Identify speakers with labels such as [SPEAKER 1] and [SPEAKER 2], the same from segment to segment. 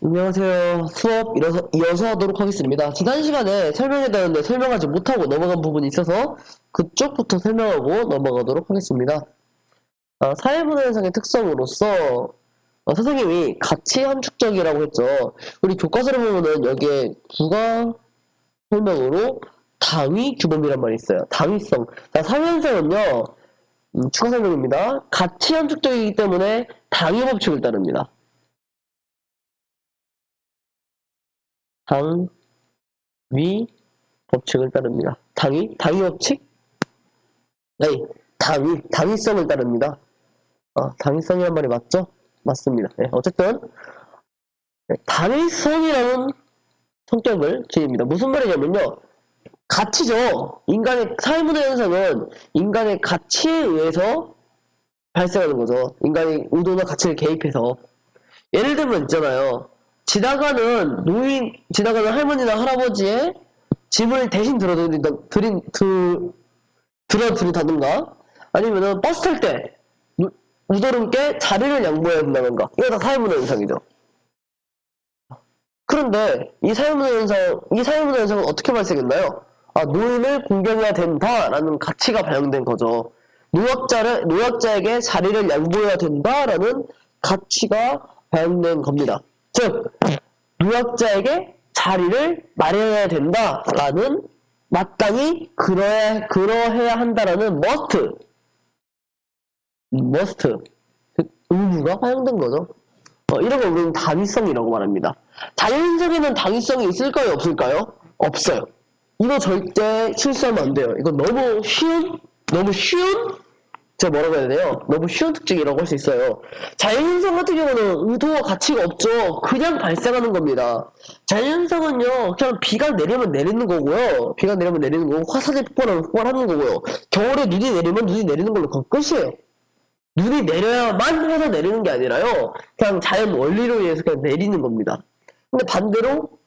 [SPEAKER 1] 안녕하세요. 수업 이어서 하도록 하겠습니다. 지난 시간에 설명해드렸는데 설명하지 못하고 넘어간 부분이 있어서 그쪽부터 설명하고 넘어가도록 하겠습니다. 사회문화 현상의 특성으로서 선생님이 가치 함축적이라고 했죠. 우리 교과서를 보면은 여기에 국어 설명으로 당위 규범이란 말이 있어요. 당위성. 사회현상은요, 추가 설명입니다. 가치 함축적이기 때문에 당위 법칙을 따릅니다. 당위 법칙을 따릅니다. 당위 법칙? 네, 당위성을 따릅니다. 당위성이란 말이 맞죠? 맞습니다. 네, 어쨌든 당위성이라는 성격을 지닙니다. 무슨 말이냐면요, 가치죠. 인간의 사회문화 현상은 인간의 가치에 의해서 발생하는 거죠. 인간이 의도나 가치를 개입해서. 예를 들면 있잖아요. 지나가는 할머니나 할아버지의 짐을 대신 들어드린다든가, 아니면은 버스 탈 때 우도름께 자리를 양보해야 된다든가, 이거 다 사회문화 현상이죠. 그런데 이 사회문화 현상은 어떻게 발생했나요? 노인을 공경해야 된다라는 가치가 반영된 거죠. 노약자에게 자리를 양보해야 된다라는 가치가 반영된 겁니다. 즉, 노약자에게 자리를 마련해야 된다라는, 마땅히 그러해야 한다라는 must, 의무가 반영된 거죠. 이런 걸 우리는 당위성이라고 말합니다. 자연적에는 당위성이 있을까요, 없을까요? 없어요. 이거 절대 실수하면 안 돼요. 이거 너무 쉬운 제가 뭐라고 해야 돼요? 너무 쉬운 특징이라고 할 수 있어요. 자연현상 같은 경우는 의도와 가치가 없죠. 그냥 발생하는 겁니다. 자연현상은요, 그냥 비가 내리면 내리는 거고요. 비가 내리면 내리는 거고, 화산이 폭발하면 폭발하는 거고요. 겨울에 눈이 내리면 눈이 내리는 걸로 그건 끝이에요. 눈이 내려야만 해서 내리는 게 아니라요, 그냥 자연 원리로 의해서 그냥 내리는 겁니다. 근데 반대로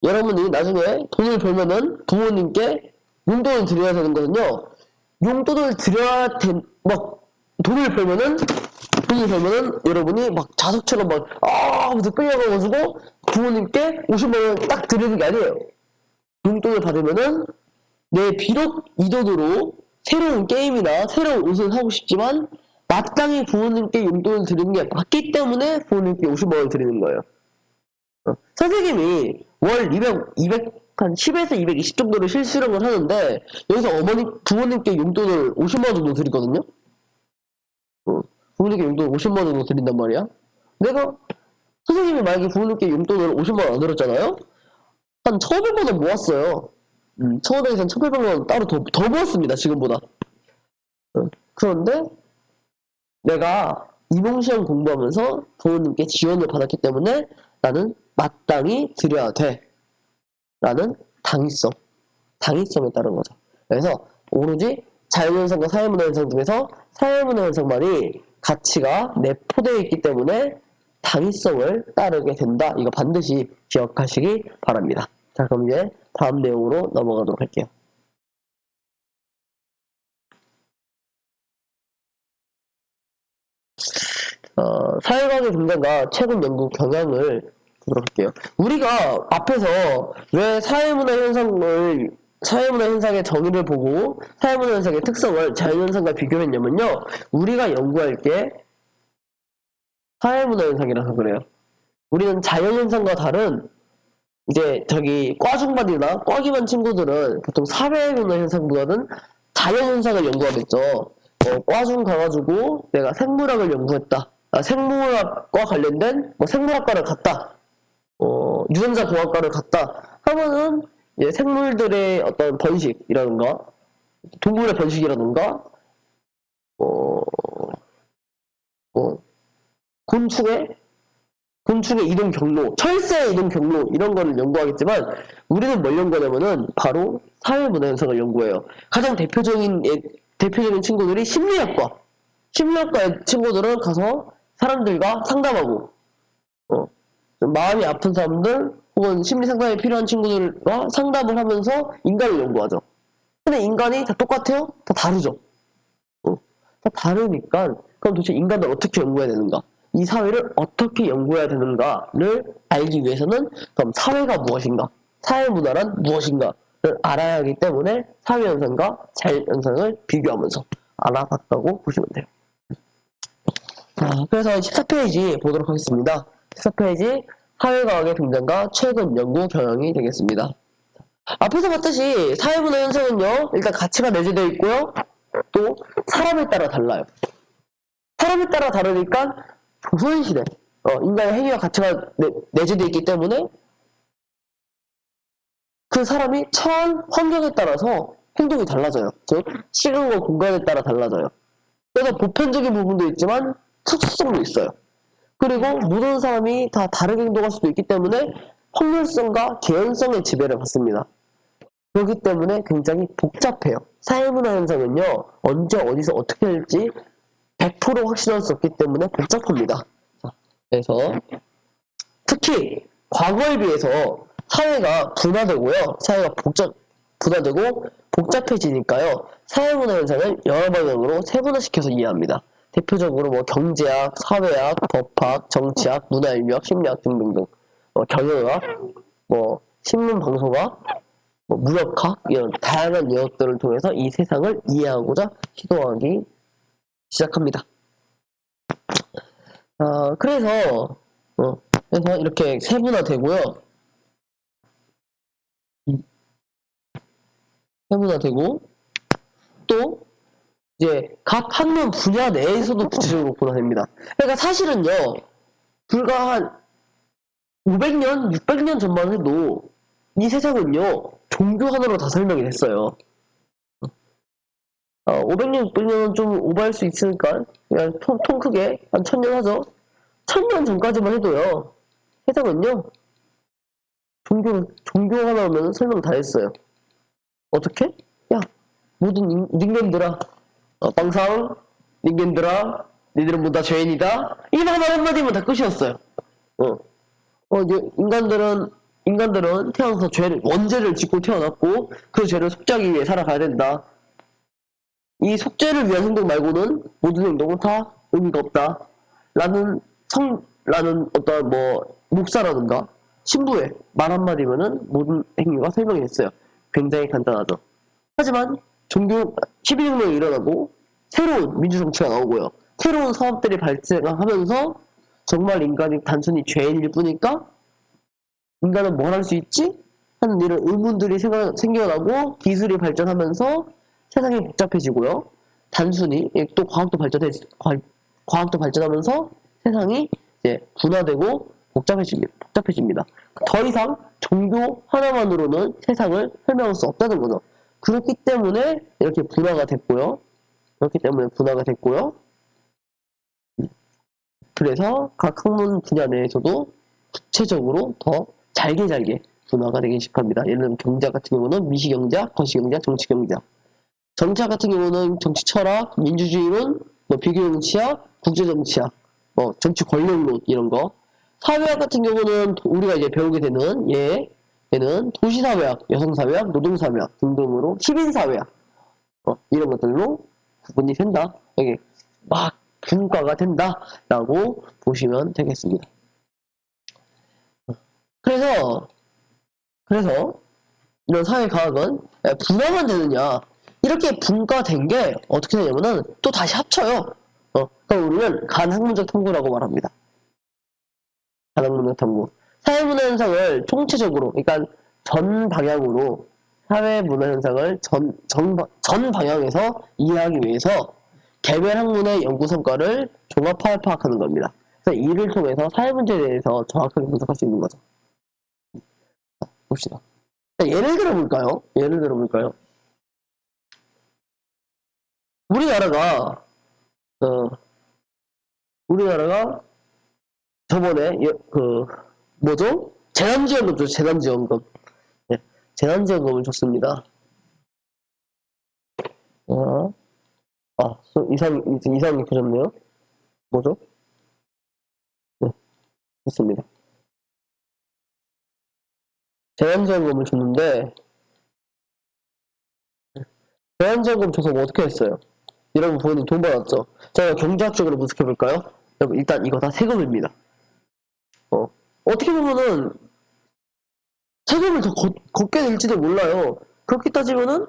[SPEAKER 1] 여러분이 나중에 돈을 벌면은 부모님께 용돈을 드려야 되는 거는요, 용돈을 드려야 돈을 벌면은 여러분이 막 자석처럼 하면서 끌려가가지고 부모님께 50만원 딱 드리는 게 아니에요. 용돈을 받으면은 비록 이 돈으로 새로운 게임이나 새로운 옷을 사고 싶지만 마땅히 부모님께 용돈을 드리는 게 맞기 때문에 부모님께 50만원을 드리는 거예요. 선생님이 월 200, 한 10에서 220 정도를 실수령을 하는데, 여기서 부모님께 용돈을 50만원 정도 드리거든요? 부모님께 용돈을 50만원 정도 드린단 말이야? 선생님이 만약에 부모님께 용돈을 50만원 안 드렸잖아요? 한 1,500만원 모았어요. 1,500에서 1,800만원 따로 더 모았습니다, 지금보다. 그런데 내가 이봉시험 공부하면서 부모님께 지원을 받았기 때문에 나는 마땅히 드려야 돼 라는 당위성에 따른 거죠. 그래서 오로지 자연현상과 사회문화 현상 중에서 사회문화 현상만이 가치가 내포되어 있기 때문에 당위성을 따르게 된다. 이거 반드시 기억하시기 바랍니다. 자, 그럼 이제 다음 내용으로 넘어가도록 할게요. 사회과학의 등장과 최근 연구 경향을 보도록 할게요. 우리가 앞에서 왜 사회문화 현상의 정의를 보고 사회문화 현상의 특성을 자연현상과 비교했냐면요, 우리가 연구할 게 사회문화 현상이라서 그래요. 우리는 자연현상과 다른, 이제 과중반이나 과기반 친구들은 보통 사회문화 현상보다는 자연현상을 연구하겠죠. 과중 가가지고 내가 생물학을 연구했다, 생물학과 관련된 생물학과를 갔다, 유전자공학과를 갔다 하면은 생물들의 어떤 번식이라든가 동물의 번식이라든가 곤충의 이동 경로, 철새의 이동 경로, 이런 거를 연구하겠지만 우리는 뭘 연구하냐면은 바로 사회문화 현상을 연구해요. 가장 대표적인 친구들이 심리학과의 친구들은 가서 사람들과 상담하고, 마음이 아픈 사람들 혹은 심리 상담이 필요한 친구들과 상담을 하면서 인간을 연구하죠. 근데 인간이 다 똑같아요? 다 다르죠. 다 다르니까 그럼 도대체 인간을 어떻게 연구해야 되는가? 이 사회를 어떻게 연구해야 되는가를 알기 위해서는 그럼 사회가 무엇인가, 사회문화란 무엇인가를 알아야 하기 때문에 사회현상과 자연현상을 비교하면서 알아봤다고 보시면 돼요. 그래서 14페이지 보도록 하겠습니다. 14페이지 사회과학의 등장과 최근 연구 경향이 되겠습니다. 앞에서 봤듯이 사회문화 현상은요, 일단 가치가 내재되어 있고요, 또 사람에 따라 달라요. 사람에 따라 다르니까 조선시대 인간의 행위와 가치가 내재되어 있기 때문에 그 사람이 처한 환경에 따라서 행동이 달라져요. 즉 시간과 공간에 따라 달라져요. 그래서 보편적인 부분도 있지만 특수성도 있어요. 그리고 모든 사람이 다 다르게 행동할 수도 있기 때문에 확률성과 개연성의 지배를 받습니다. 그렇기 때문에 굉장히 복잡해요. 사회문화 현상은요, 언제 어디서 어떻게 될지 100% 확신할 수 없기 때문에 복잡합니다. 그래서 특히 과거에 비해서 사회가 분화되고요, 사회가 분화되고 복잡해지니까요, 사회문화 현상을 여러 방향으로 세분화시켜서 이해합니다. 대표적으로 뭐 경제학, 사회학, 법학, 정치학, 문화인류학, 심리학 등등등, 경영학, 뭐 신문 방송학, 뭐 무역학, 이런 다양한 영역들을 통해서 이 세상을 이해하고자 시도하기 시작합니다. 그래서 이렇게 세분화되고요. 세분화되고 또 이제 각 학문 분야 내에서도 구체적으로 분화됩니다. 그러니까 사실은요, 불과 한 500년, 600년 전만 해도 이 세상은요, 종교 하나로 다 설명이 됐어요. 500년, 600년은 좀 오버할 수 있으니까 그냥 통 크게 한 1000년 하죠. 1000년 전까지만 해도요, 세상은요, 종교 하나면 설명 다 했어요. 어떻게? 야, 모든 닌겐들아, 빵상, 닌겐들아, 니들은 모두 다 죄인이다. 이 말 한마디면 다 끝이었어요. 인간들은 태어나서 원죄를 짓고 태어났고, 그 죄를 속죄하기 위해 살아가야 된다. 이 속죄를 위한 행동 말고는 모든 행동은 다 의미가 없다. 라는 어떤 목사라든가 신부의 말 한마디면은 모든 행위가 설명이 됐어요. 굉장히 간단하죠. 하지만 12혁명이 일어나고 새로운 민주정치가 나오고요. 새로운 사업들이 발생하면서 정말 인간이 단순히 죄인일 뿐일까? 인간은 뭘 할 수 있지? 하는 이런 의문들이 생겨나고 기술이 발전하면서 세상이 복잡해지고요. 단순히 또 과학도 발전하면서 세상이 이제 분화되고 복잡해집니다. 더 이상 종교 하나만으로는 세상을 설명할 수 없다는 거죠. 그렇기 때문에 이렇게 분화가 됐고요. 그래서 각 학문 분야 내에서도 구체적으로 더 잘게 분화가 되기 시작합니다. 예를 들면 경제학 같은 경우는 미시경제학, 거시경제학, 정치경제학. 정치학 같은 경우는 정치철학, 민주주의론, 비교정치학, 국제정치학, 정치 권력론 이런 거. 사회학 같은 경우는 우리가 이제 배우게 되는 얘는 도시사회학, 여성사회학, 노동사회학 등등으로 시민사회학 이런 것들로 구분이 된다. 여기 막 분과가 된다라고 보시면 되겠습니다. 그래서 이런 사회과학은 분화만 되느냐, 이렇게 분과된 게 어떻게 되냐면은 또 다시 합쳐요. 그럼 우리는 간학문적 탐구라고 말합니다. 간학문적 탐구. 사회문화 현상을 총체적으로, 그러니까 전 방향으로 사회문화 현상을 전 방향에서 이해하기 위해서 개별 학문의 연구 성과를 종합 파악하는 겁니다. 그래서 이를 통해서 사회 문제에 대해서 정확하게 분석할 수 있는 거죠. 봅시다. 예를 들어볼까요? 우리나라가 저번에 재난지원금 줬죠. 재난지원금. 네, 재난지원금을 줬습니다. 이상이 커졌네요. 뭐죠? 네, 됐습니다. 재난지원금을 줬는데, 재난지원금 줘서 뭐 어떻게 했어요? 여러분 본인 돈 받았죠? 제가 경제학적으로 분석해볼까요? 여러분 일단 이거 다 세금입니다. 어떻게 보면은 세금을 더 걷게 될지도 몰라요. 그렇게 따지면은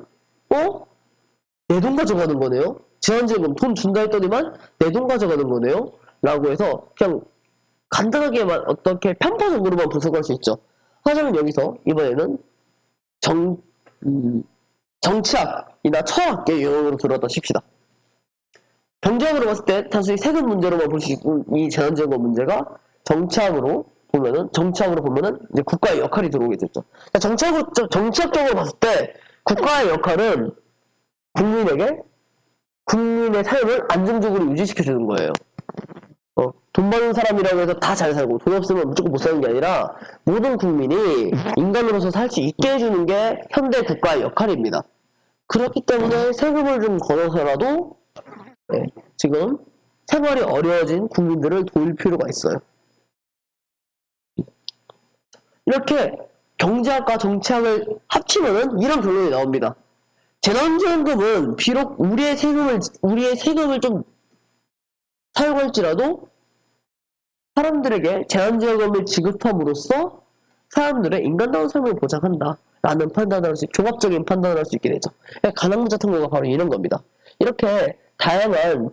[SPEAKER 1] 내 돈 가져가는 거네요. 제한지금 돈 준다 했더니만 내 돈 가져가는 거네요. 라고 해서 그냥 간단하게만 어떻게 편파적으로만 분석할 수 있죠. 하지만 여기서 이번에는 정치학이나 철학의 영역으로 들어갔다 칩시다. 경제학으로 봤을 때 단순히 세금 문제로만 볼 수 있는 이 재난지원금 문제가 정치학으로 보면은 이제 국가의 역할이 들어오게 됐죠. 정치학적으로 봤을 때 국가의 역할은 국민의 삶을 안정적으로 유지시켜주는 거예요. 돈 버는 사람이라고 해서 다 잘 살고 돈 없으면 무조건 못 사는 게 아니라 모든 국민이 인간으로서 살 수 있게 해주는 게 현대 국가의 역할입니다. 그렇기 때문에 세금을 좀 걷어서라도 지금 생활이 어려워진 국민들을 도울 필요가 있어요. 이렇게 경제학과 정치학을 합치면은 이런 결론이 나옵니다. 재난지원금은 비록 우리의 세금을 좀 사용할지라도 사람들에게 재난지원금을 지급함으로써 사람들의 인간다운 삶을 보장한다 라는 종합적인 판단을 할 수 있게 되죠. 가상부자 탐구가 바로 이런 겁니다. 이렇게 다양한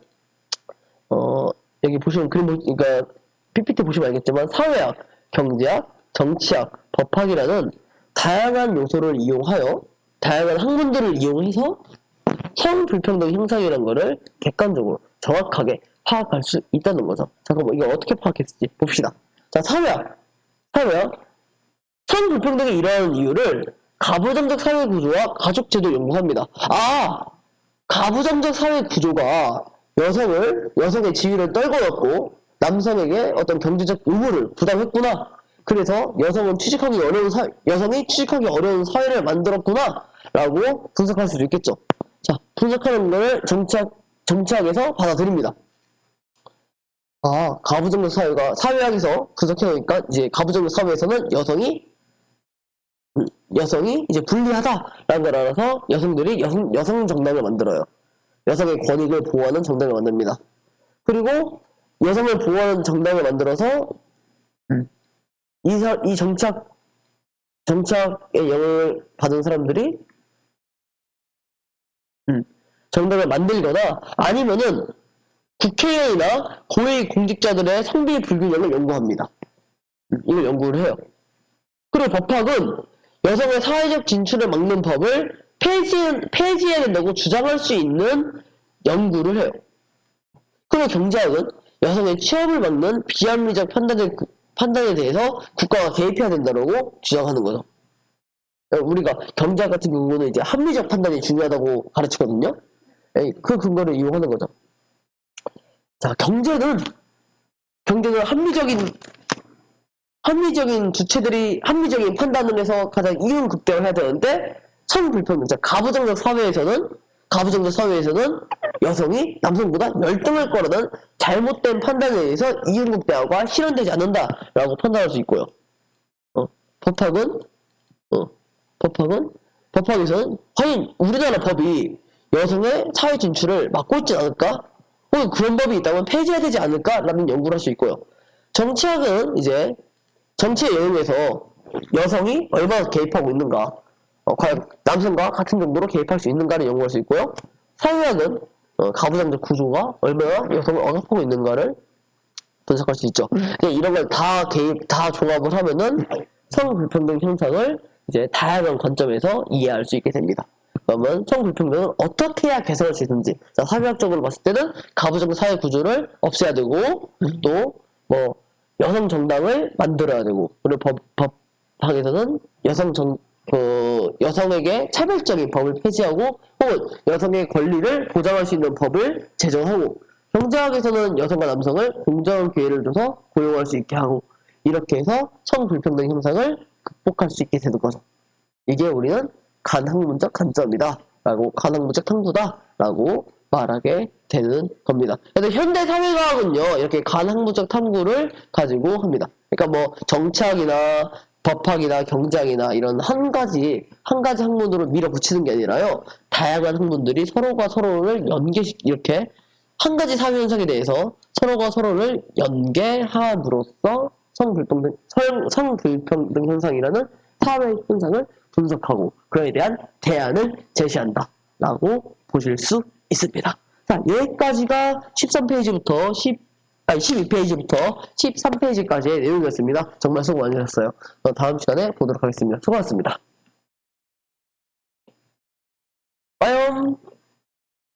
[SPEAKER 1] 여기 보시면 그러니까 PPT 보시면 알겠지만 사회학, 경제학, 정치학, 법학이라는 다양한 요소를 이용하여 다양한 학문들을 이용해서 성불평등 형상이라는 거를 객관적으로 정확하게 파악할 수 있다는 거죠. 잠깐만 이거 어떻게 파악했을지 봅시다. 자, 사회학 성불평등이 일어나는 이유를 가부장적 사회 구조와 가족제도 연구합니다. 가부장적 사회 구조가 여성의 지위를 떨궈놨고 남성에게 어떤 경제적 의무를 부담했구나. 그래서 여성이 취직하기 어려운 사회를 만들었구나 라고 분석할 수도 있겠죠. 자, 분석하는 걸 정치학에서 받아들입니다. 가부장적 사회학에서 분석해보니까 이제 가부장적 사회에서는 여성이 이제 불리하다라는 걸 알아서 여성들이 여성 정당을 만들어요. 여성의 권익을 보호하는 정당을 만듭니다. 그리고 여성을 보호하는 정당을 만들어서 이 정착의 영향을 받은 사람들이 정당을 만들거나 아니면은 국회의원이나 고위 공직자들의 성비 불균형을 연구합니다. 이걸 연구를 해요. 그리고 법학은 여성의 사회적 진출을 막는 법을 폐지해야 된다고 주장할 수 있는 연구를 해요. 그리고 경제학은 여성의 취업을 막는 비합리적 판단에 대해서 국가가 개입해야 된다고 주장하는 거죠. 우리가 경제학 같은 경우는 이제 합리적 판단이 중요하다고 가르치거든요. 그 근거를 이용하는 거죠. 자, 경제는 합리적인 주체들이 합리적인 판단을 해서 가장 이윤 극대화를 해야 되는데 성불평등, 가부장적 사회에서는 여성이 남성보다 열등을 거르는 잘못된 판단에 의해서 이윤 극대화가 실현되지 않는다라고 판단할 수 있고요. 법학에서는 과연 우리나라 법이 여성의 사회 진출을 막고 있지 않을까? 혹은 그런 법이 있다면 폐지해야 되지 않을까라는 연구를 할 수 있고요. 정치학은 이제 정치의 영역에서 여성이 얼마나 개입하고 있는가, 과연 남성과 같은 정도로 개입할 수 있는가를 연구할 수 있고요. 사회학은 가부장적 구조가 얼마나 여성을 억압하고 있는가를 분석할 수 있죠. 이런 걸 다 종합을 하면은 성불평등 현상을 이제 다양한 관점에서 이해할 수 있게 됩니다. 그러면 성불평등은 어떻게 해야 개선할 수 있는지, 사회학적으로 봤을 때는 가부장적 사회 구조를 없애야 되고, 또 여성 정당을 만들어야 되고, 그리고 법학에서는 여성에게 차별적인 법을 폐지하고 혹은 여성의 권리를 보장할 수 있는 법을 제정하고, 경제학에서는 여성과 남성을 공정한 기회를 줘서 고용할 수 있게 하고, 이렇게 해서 성불평등 현상을 극복할 수 있게 되는 거죠. 이게 우리는 간학문적 관점이다 라고, 간학문적 탐구다 라고 말하게 되는 겁니다. 그래서 현대 사회과학은요, 이렇게 간학문적 탐구를 가지고 합니다. 그러니까 정치학이나 법학이나 경제학이나 이런 한 가지 학문으로 밀어붙이는 게 아니라요, 다양한 학문들이 서로가 서로를 이렇게 한 가지 사회 현상에 대해서 서로가 서로를 연계함으로써 성불평등 현상이라는 사회 현상을 분석하고 그에 대한 대안을 제시한다 라고 보실 수 있습니다. 자, 여기까지가 13페이지부터 12페이지부터 13페이지까지의 내용이었습니다. 정말 수고 많으셨어요. 다음 시간에 보도록 하겠습니다. 수고하셨습니다. 빠염.